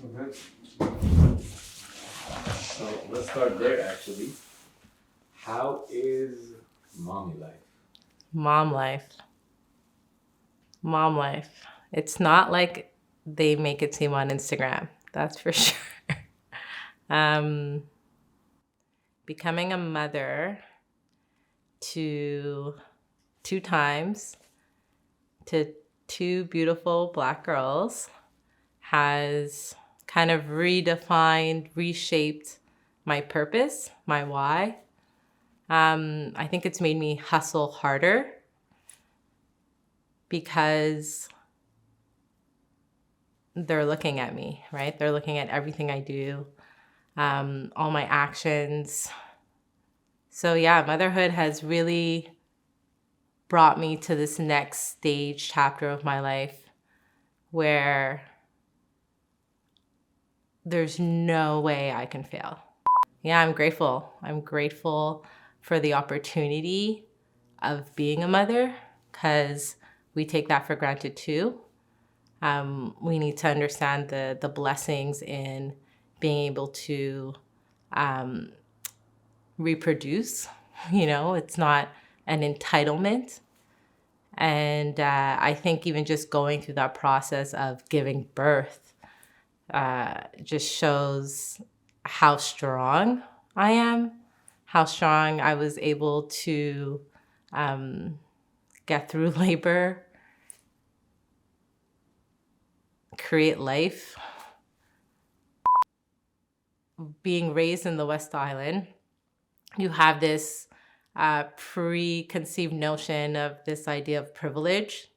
Okay. So let's start there actually. How is mommy life? Mom life. Mom life. It's not like they make it seem on Instagram. That's for sure. Um, Becoming a mother to two times to two beautiful Black girls has kind of redefined, reshaped my purpose, my why. I think it's made me hustle harder because they're looking at me, right? They're looking at everything I do, all my actions. So yeah, motherhood has really brought me to this next stage chapter of my life where there's no way I can fail. Yeah, I'm grateful. I'm grateful for the opportunity of being a mother because we take that for granted too. We need to understand the blessings in being able to reproduce. It's not an entitlement. And I think even just going through that process of giving birth just shows how strong I am, how strong I was able to get through labor, create life. Being raised in the West Island, you have this preconceived notion of this idea of privilege,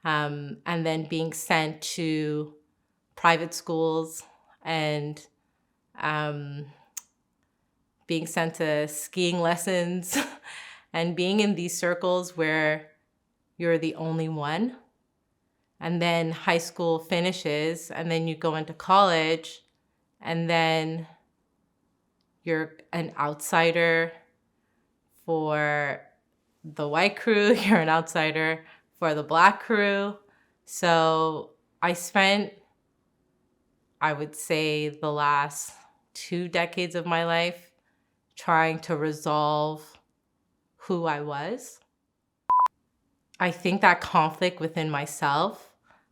and then being sent to private schools and being sent to skiing lessons and being in these circles where you're the only one. And then high school finishes, and then you go into college, and then you're an outsider for the white crew, you're an outsider for the Black crew. So I spent, I would say, the last 2 decades of my life trying to resolve who I was. I think that conflict within myself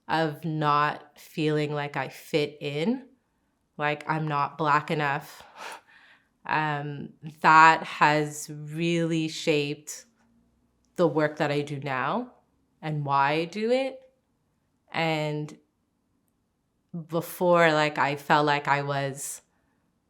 of not feeling like I fit in, like I'm not Black enough, that has really shaped the work that I do now and why I do it. And before, like, I felt like I was,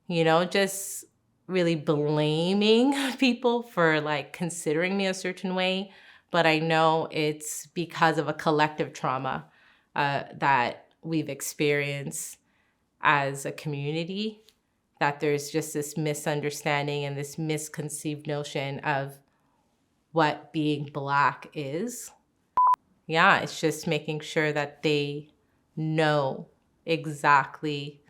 just really blaming people for like considering me a certain way. But I know it's because of a collective trauma that we've experienced as a community, that there's just this misunderstanding and this misconceived notion of what being Black is. Yeah, it's just making sure that they know exactly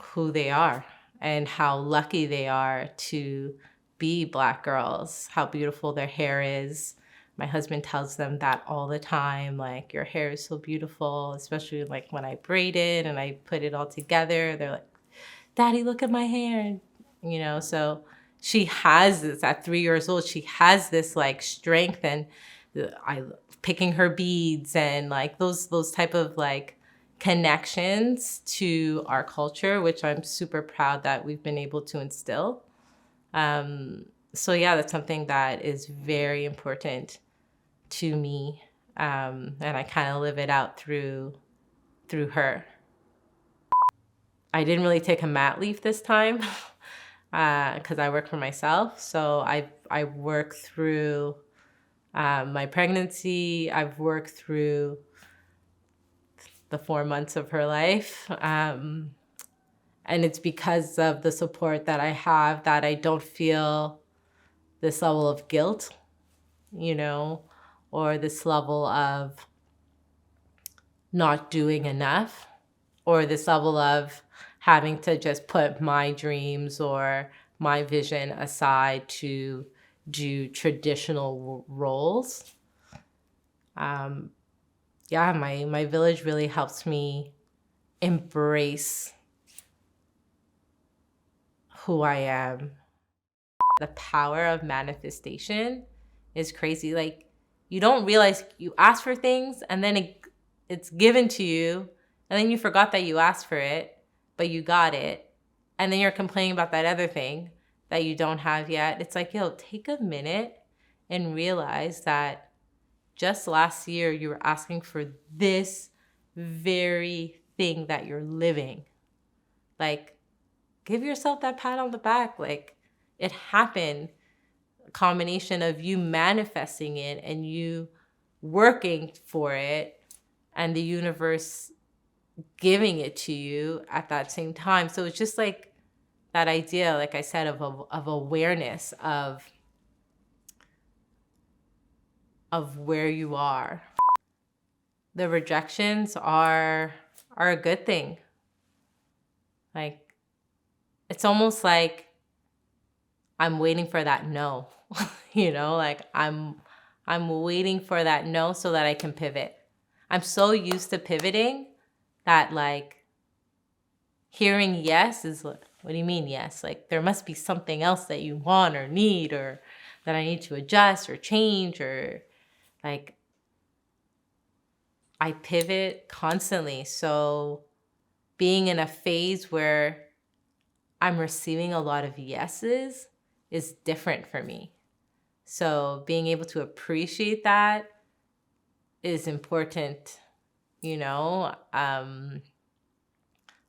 who they are and how lucky they are to be Black girls, how beautiful their hair is. My husband tells them that all the time, like, your hair is so beautiful, especially like when I braid it and I put it all together. They're like, Daddy, look at my hair. So she has this at 3 years old, she has this like strength and I picking her beads and like those type of like connections to our culture, which I'm super proud that we've been able to instill. So yeah, that's something that is very important to me, and I kind of live it out through her. I didn't really take a mat leave this time because I work for myself. So I work through my pregnancy. I've worked through the 4 months of her life. And it's because of the support that I have that I don't feel this level of guilt, or this level of not doing enough, or this level of having to just put my dreams or my vision aside to do traditional roles. Yeah, my village really helps me embrace who I am. The power of manifestation is crazy. Like, you don't realize you ask for things and then it's given to you, and then you forgot that you asked for it, but you got it. And then you're complaining about that other thing that you don't have yet. It's like, yo, take a minute and realize that just last year you were asking for this very thing that you're living. Like, give yourself that pat on the back. Like, it happened. A combination of you manifesting it and you working for it and the universe giving it to you at that same time. So it's just like that idea, like I said, of awareness of where you are. The rejections are a good thing. Like, it's almost like I'm waiting for that no, you know, like I'm waiting for that no so that I can pivot. I'm so used to pivoting that, like, hearing yes is like, what do you mean yes? Like, there must be something else that you want or need, or that I need to adjust or change, or like, I pivot constantly. So being in a phase where I'm receiving a lot of yeses is different for me. So being able to appreciate that is important, you know?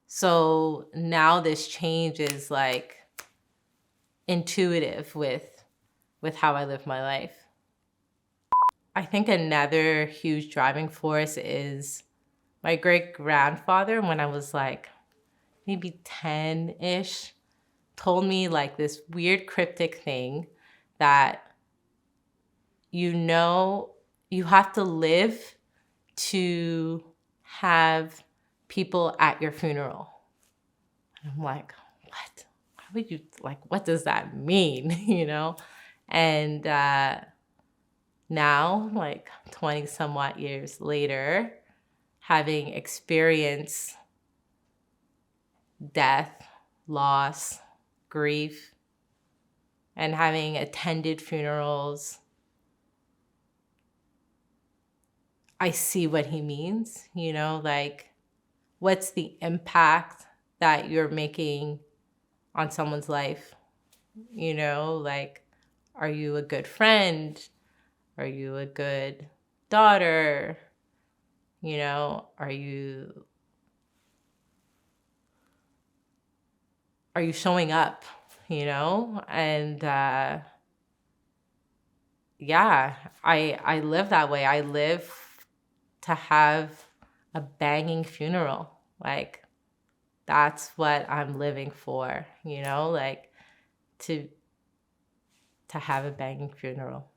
So now this change is like intuitive with how I live my life. I think another huge driving force is my great-grandfather, when I was like maybe 10-ish, told me like this weird cryptic thing that, you know, you have to live to have people at your funeral. And I'm like, what? Why would you, like, what does that mean? You know? And now, like 20 somewhat years later, having experienced death, loss, grief, and having attended funerals, I see what he means, you know, like, what's the impact that you're making on someone's life? You know, like, are you a good friend? Are you a good daughter? You know, are you showing up, you know? And yeah, I live that way. I live to have a banging funeral. Like, that's what I'm living for, you know, like to have a banging funeral.